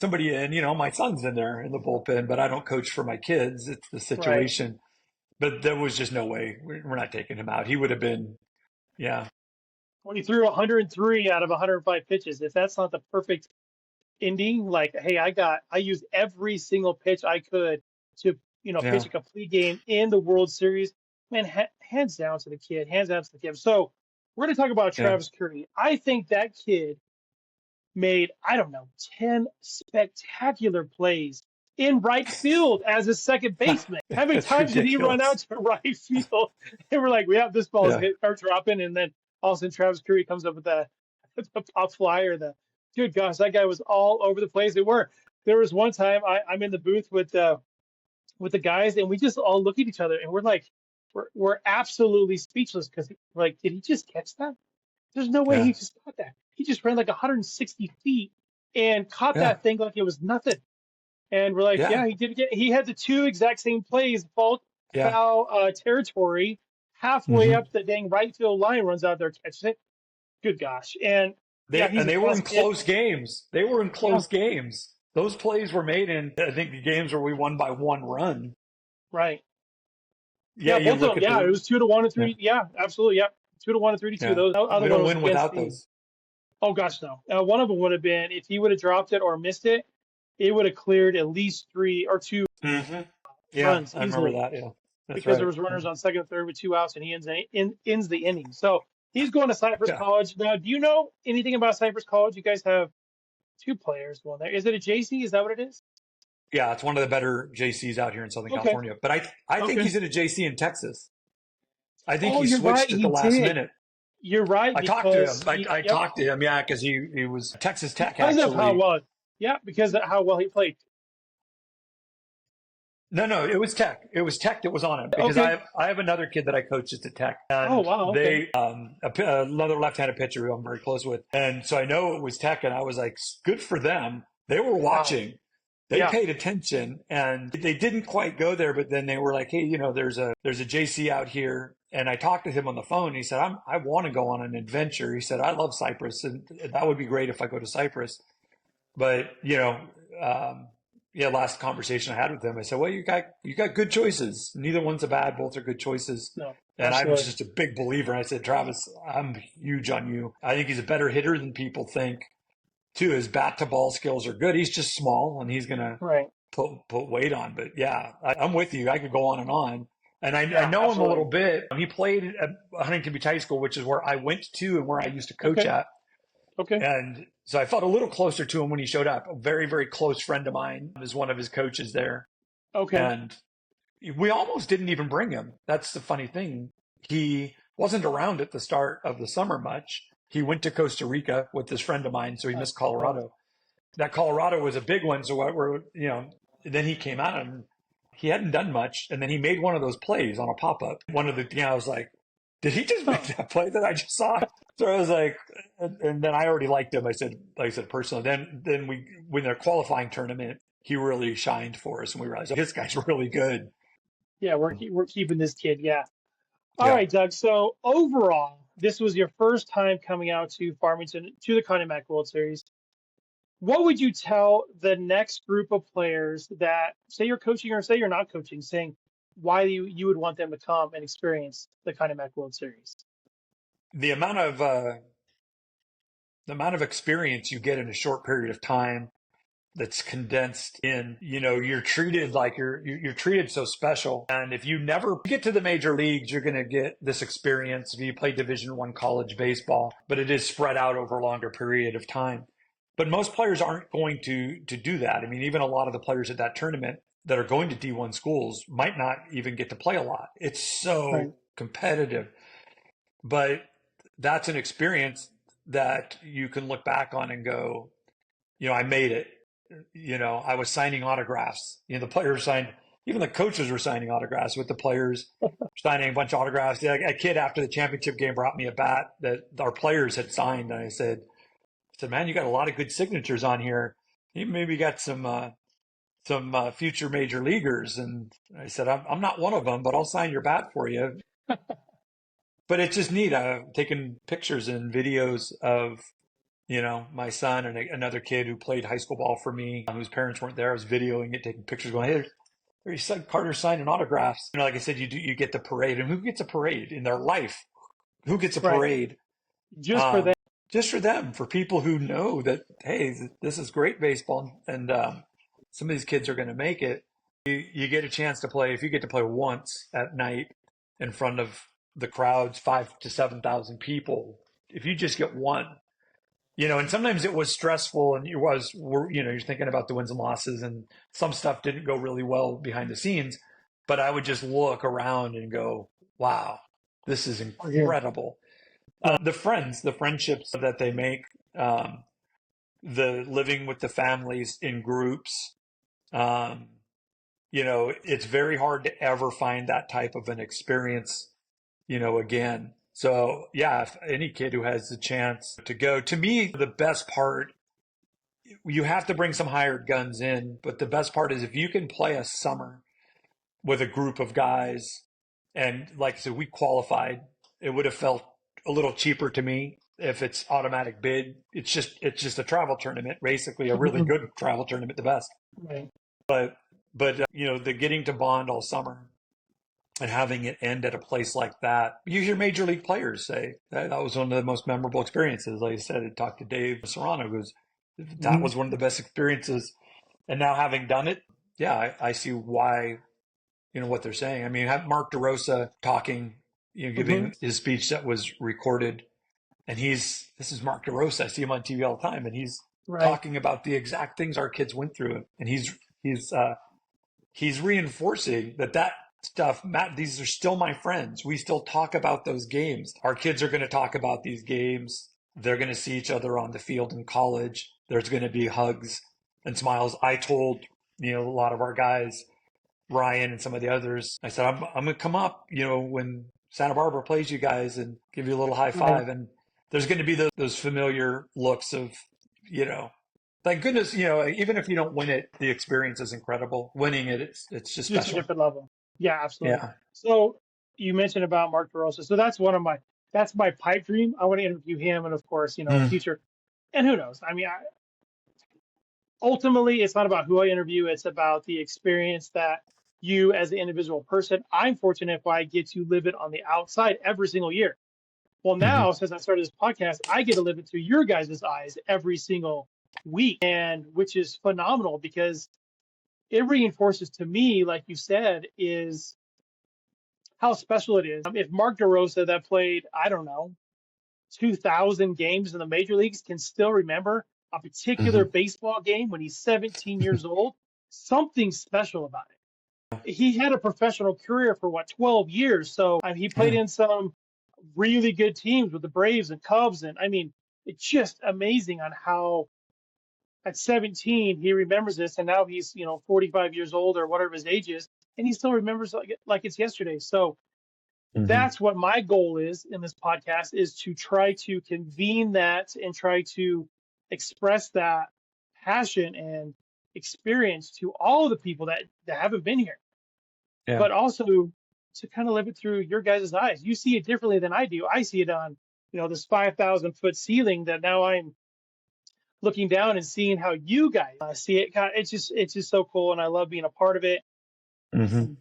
somebody in. My son's in there in the bullpen, but I don't coach for my kids. It's the Right. situation. But there was just no way. We're not taking him out. He would have been, yeah. When he threw 103 out of 105 pitches, if that's not the perfect ending, like, hey, I used every single pitch I could to, Yeah. pitch a complete game in the World Series. Man, hands down to the kid, hands down to the kid. So we're going to talk about Yeah. Travis Curry. I think that kid made, 10 spectacular plays in right field as a second baseman. How many That's times did he run out ridiculous. to right field? And we're like, we have this ball's Yeah. hit or dropping, and then all of a sudden Travis Curry comes up with the pop fly or the good gosh, that guy was all over the place. There was one time I'm in the booth with the guys, and we just all look at each other and we're like, we're absolutely speechless because like, did he just catch that? There's no way Yeah. he just caught that. He just ran like 160 feet and caught Yeah. that thing like it was nothing. And we're like, Yeah. he did he had the 2 exact same plays, foul territory, halfway Mhm. up the dang right field line, runs out there, catches it. Good gosh. And he's They a were plus in kid. close games. They were in close games. Those plays were made in, I think, the games where we won by 1 run. Right. Yeah, you both look of them. at It was 2-1 and 3. Yeah, absolutely. Yep. 2-1 and 3-2. Yeah. Those other We one don't was win against without the. those. Oh gosh, no. One of them would have been, if he would have dropped it or missed it, it would have cleared at least 3 or 2 Mm-hmm. Yeah, runs I remember easily that. Yeah, that's because right. there was runners on second and third with 2 outs, and he ends the inning. So He's going to Cypress Yeah. College. Now, do you know anything about Cypress College? You guys have two players going there. Is it a JC? Is that what it is? Yeah, it's one of the better JCs out here in Southern Okay. California. But I think Okay. he's at a JC in Texas. I think Oh, he you're right. switched at He the last did. minute. You're right I talked to him. because I yep, talked to him, yeah, because he was Texas Tech because of how actually. well, yeah, because of how well he played. No, it was Tech. It was Tech that was on it because Okay. I have another kid that I coached at Tech, Oh, and wow. Okay. they another left-handed pitcher who I'm very close with, and so I know it was Tech, and I was like, good for them. They were Wow. watching. They Yeah. paid attention, and they didn't quite go there, but then they were like, hey, there's a JC out here. And I talked to him on the phone. He said, I want to go on an adventure. He said, I love Cyprus, and that would be great if I go to Cyprus. But, last conversation I had with him, I said, well, you got good choices. Neither one's a bad. Both are good choices. No, And I'm absolutely. just a big believer. And I said, Travis, I'm huge on you. I think he's a better hitter than people think. Too, his bat to ball skills are good. He's just small, and he's going to Right. put weight on. But yeah, I'm with you. I could go on and on. And I Yeah, know him a little absolutely. bit. He played at Huntington Beach High School, which is where I went to and where I used to coach Okay. at. Okay. And so I felt a little closer to him when he showed up. A very, very close friend of mine is one of his coaches there. Okay. And we almost didn't even bring him. That's the funny thing. He wasn't around at the start of the summer much. He went to Costa Rica with this friend of mine, so he missed Right. Colorado. That Colorado was a big one. So then he came out and he hadn't done much. And then he made one of those plays on a pop-up. I was like, did he just make that play that I just saw? So I was like, and then I already liked him. I said personally. Then when their qualifying tournament, he really shined for us, and we realized this guy's really good. Yeah, we're keeping this kid. Yeah. All Yeah. right, Doug. So overall, this was your first time coming out to Farmington to the Connie Mack World Series. What would you tell the next group of players that say you're coaching or say you're not coaching, saying why you would want them to come and experience the Connie Mack World Series? The amount of experience you get in a short period of time that's condensed in, you're treated like you're treated so special. And if you never get to the major leagues, you're going to get this experience if you play Division I college baseball, but it is spread out over a longer period of time. But most players aren't going to do that. I mean, even a lot of the players at that tournament that are going to D1 schools might not even get to play a lot. It's Right. so competitive. But that's an experience that you can look back on and go, I made it. I was signing autographs. The players signed, even the coaches were signing autographs with the players, signing a bunch of autographs. A kid after the championship game brought me a bat that our players had signed. And I said, man, you got a lot of good signatures on here. You maybe got some future major leaguers. And I said, I'm not one of them, but I'll sign your bat for you. But it's just neat. I've taken pictures and videos of my son and another kid who played high school ball for me, whose parents weren't there. I was videoing it, taking pictures, going, "Hey, there's son Carter signing autographs." Like I said, you get the parade, and who gets a parade in their life? Who gets a Right. parade? Just for that. Just for them, for people who know that, hey, this is great baseball, and some of these kids are going to make it. You get a chance to play. If you get to play once at night in front of the crowds, 5,000 to 7,000 people, if you just get one. And sometimes it was stressful and you're thinking about the wins and losses and some stuff didn't go really well behind the scenes, but I would just look around and go, wow, this is We're here. incredible. The friendships that they make, the living with the families in groups, it's very hard to ever find that type of an experience, again. So yeah, if any kid who has the chance to go, to me, the best part, you have to bring some hired guns in, but the best part is if you can play a summer with a group of guys, and like I said, we qualified, it would have felt a little cheaper to me if it's automatic bid. It's just a travel tournament, basically a really good travel tournament, the best. Right. But the getting to bond all summer and having it end at a place like that. You hear major league players say that was one of the most memorable experiences. Like I said, I talked to Dave Serrano, who's that was one of the best experiences. And now having done it, yeah, I see why, what they're saying. I mean, have Mark DeRosa talking, Mm-hmm. giving his speech that was recorded. And this is Mark DeRosa. I see him on TV all the time, and he's Right. talking about the exact things our kids went through. And he's reinforcing that stuff. Matt, these are still my friends. We still talk about those games. Our kids are going to talk about these games. They're going to see each other on the field in college. There's going to be hugs and smiles. I told, a lot of our guys, Ryan and some of the others, I said, I'm going to come up, when Santa Barbara plays you guys and give you a little high Right. five. And there's going to be those familiar looks of, thank goodness, even if you don't win it, the experience is incredible. Winning it, it's just Just a special. different level. Yeah, absolutely. Yeah. So you mentioned about Mark DeRosa. So that's my pipe dream. I want to interview him, and of course, Mm. future. And who knows? I mean, ultimately, it's not about who I interview. It's about the experience that you, as an individual person, I'm fortunate if I get to live it on the outside every single year. Well, Mhm. now, since I started this podcast, I get to live it through your guys' eyes every single week, and which is phenomenal because it reinforces to me, like you said, is how special it is. If Mark DeRosa, that played, I don't know, 2,000 games in the major leagues, can still remember a particular Mhm. baseball game when he's 17 years old, something special about it. He had a professional career for 12 years. So he played Yeah. in some really good teams with the Braves and Cubs. And I mean, it's just amazing on how at 17 he remembers this. And now he's, 45 years old or whatever his age is. And he still remembers like it's yesterday. So Mhm. that's what my goal is in this podcast, is to try to convene that and try to express that passion and experience to all the people that haven't been here, Yeah. but also to kind of live it through your guys' eyes. You see it differently than I do. I see it on, this 5,000-foot ceiling that now I'm looking down and seeing how you guys see it. It's just so cool. And I love being a part of it. Mhm.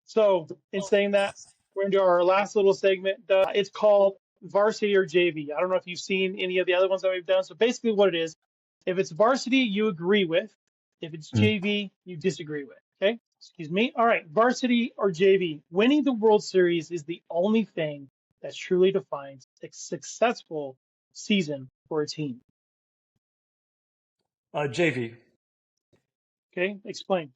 So, in saying that, we're into our last little segment. It's called Varsity or JV. I don't know if you've seen any of the other ones that we've done. So, basically, what it is, if it's varsity, you agree with. If it's Mhm. JV, you disagree with. Okay? Excuse me. All right. Varsity or JV. Winning the World Series is the only thing that truly defines a successful season for a team. JV. Okay? Explain.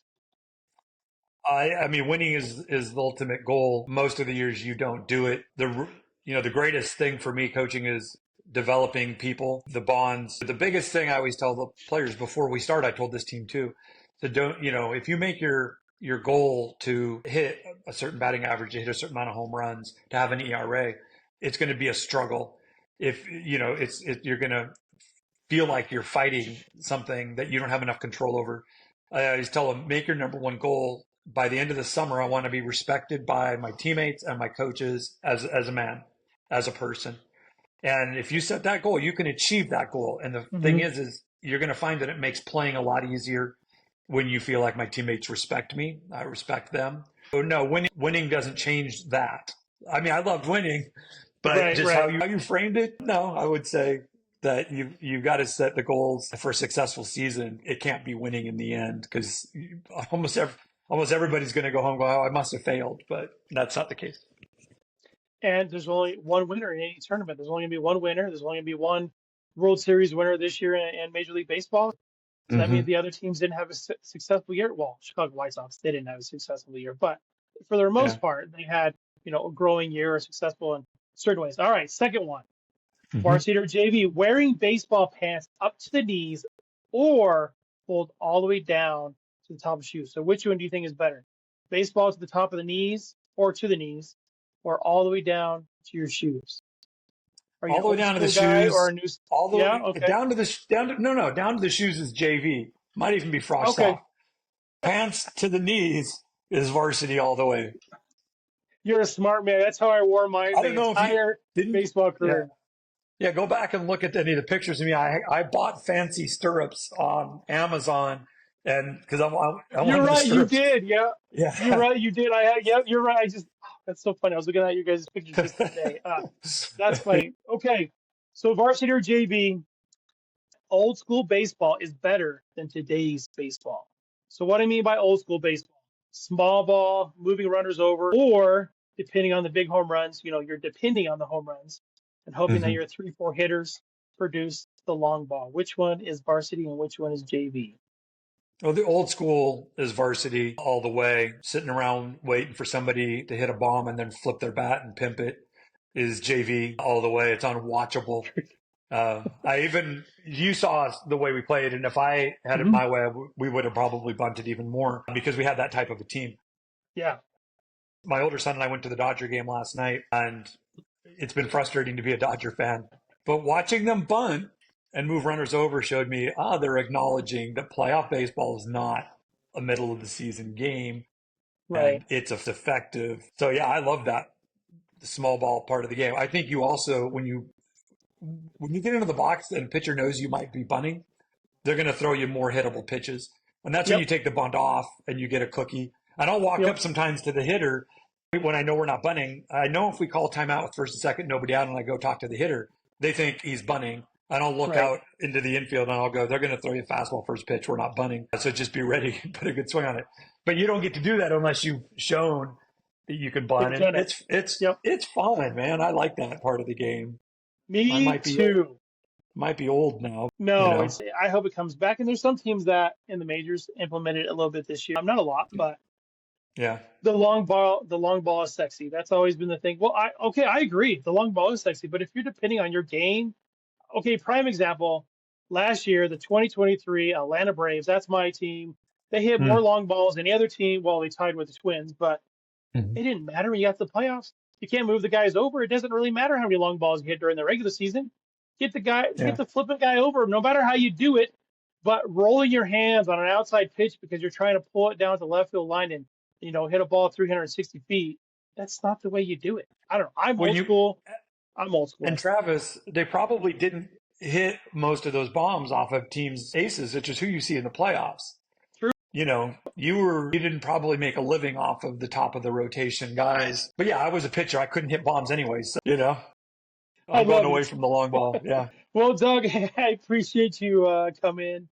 I mean, winning is the ultimate goal. Most of the years you don't do it. The greatest thing for me coaching is developing people, the bonds. The biggest thing I always tell the players before we start, I told this team too, so don't, if you make your goal to hit a certain batting average, to hit a certain amount of home runs, to have an ERA, it's going to be a struggle. If, you're going to feel like you're fighting something that you don't have enough control over. I always tell them, make your number one goal. By the end of the summer, I want to be respected by my teammates and my coaches as a man, as a person. And if you set that goal, you can achieve that goal. And the thing Mm-hmm. is you're going to find that it makes playing a lot easier when you feel like my teammates respect me. I respect them. So no, winning doesn't change that. I mean, I loved winning, but Right, just how right. you framed it, no, I would say that you've got to set the goals for a successful season. It can't be winning in the end because almost everybody's going to go home and go, oh, I must have failed, but that's not the case. And there's only one winner in any tournament. There's only going to be one winner. There's only going to be one World Series winner this year in Major League Baseball. So that means Mm-hmm. the other teams didn't have a successful year. Well, Chicago White Sox, they didn't have a successful year, but for the Yeah. most part, they had, a growing year or successful in certain ways. All right, second one, Mm-hmm. varsity or JV, wearing baseball pants up to the knees or pulled all the way down to the top of shoes. So which one do you think is better? Baseball to the top of the knees or to the knees, or all the way down to your shoes? Are you All an the way old down to the school guy or a shoes. new? All the Yeah, way okay. down to the shoes is JV. Might even be frosh Okay. soft. Pants to the knees is varsity all the way. You're a smart man. That's how I wore mine I the don't know if you entire didn't. baseball Yeah. career. Yeah, go back and look at any of the pictures of me. I bought fancy stirrups on Amazon, and because I You're wanted the right. You stirrups. did. Yeah. You're Yeah. right. You did. Yep. You're right. That's so funny. I was looking at you guys' pictures just today. That's funny. Okay. So varsity or JV, old school baseball is better than today's baseball. So what I mean by old school baseball, small ball, moving runners over, or depending on the big home runs, you're depending on the home runs and hoping that Hmm. your 3, 4 hitters produce the long ball. Which one is varsity and which one is JV? Well, the old school is varsity all the way. Sitting around waiting for somebody to hit a bomb and then flip their bat and pimp it is JV all the way. It's unwatchable. You saw the way we played, and if I had it Hmm. my way, we would have probably bunted even more because we had that type of a team. Yeah. My older son and I went to the Dodger game last night, and it's been frustrating to be a Dodger fan. But watching them bunt and move runners over showed me, they're acknowledging that playoff baseball is not a middle of the season game, Right. and it's effective. So yeah, I love that small ball part of the game. I think you also, when you get into the box and a pitcher knows you might be bunting, they're going to throw you more hittable pitches. And that's when Yep. you take the bunt off and you get a cookie. And I'll walk Yep. up sometimes to the hitter when I know we're not bunting. I know if we call timeout with first and second, nobody out, and I go talk to the hitter, they think he's bunting. And I'll look Right. out into the infield and I'll go, they're going to throw you a fastball first pitch. We're not bunting. So just be ready and put a good swing on it. But you don't get to do that unless you've shown that you can They've bunt. And done it. Yep. it's fun, man. I like that part of the game. I Me too. might be old now, No, I hope it comes back. And there's some teams that in the majors implemented it a little bit this year. Not a lot, but Yeah. the long ball is sexy. That's always been the thing. Well, I agree. The long ball is sexy, but if you're depending on your game, okay, prime example, last year, the 2023 Atlanta Braves, that's my team. They hit more Mm. long balls than any other team. Well, they tied with the Twins, but Mhm. it didn't matter when you got to the playoffs. You can't move the guys over. It doesn't really matter how many long balls you hit during the regular season. Get Yeah. the flipping guy over, no matter how you do it. But rolling your hands on an outside pitch because you're trying to pull it down to left field line and hit a ball 360 feet. That's not the way you do it. I don't know. I'm Well, old school. I'm old and school. Travis, they probably didn't hit most of those bombs off of teams' aces, which is who you see in the playoffs. True. You didn't probably make a living off of the top of the rotation guys. But yeah, I was a pitcher. I couldn't hit bombs anyway. So, I I'm going love away it. from the long ball. Yeah. Well, Doug, I appreciate you coming,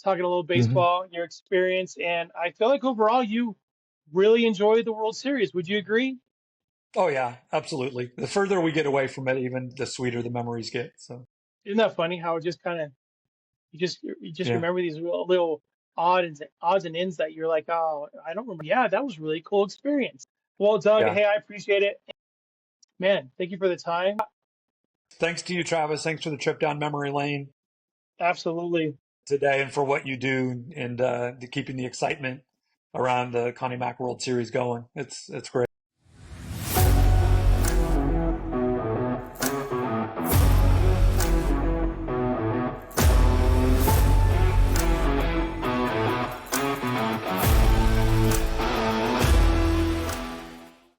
talking a little Hmm. baseball, your experience, and I feel like overall you really enjoyed the World Series. Would you agree? Oh yeah, absolutely. The further we get away from it, even the sweeter the memories get. So Isn't that funny how it just kind of you just yeah, remember these little odds and ends that you're like, oh, I don't remember. Yeah, that was a really cool experience. Well, Doug, yeah. hey, I appreciate it, man. Thank you for the time. Thanks to you, Travis. Thanks for the trip down memory lane Absolutely. today and for what you do and keeping the excitement around the Connie Mack World Series going. It's great.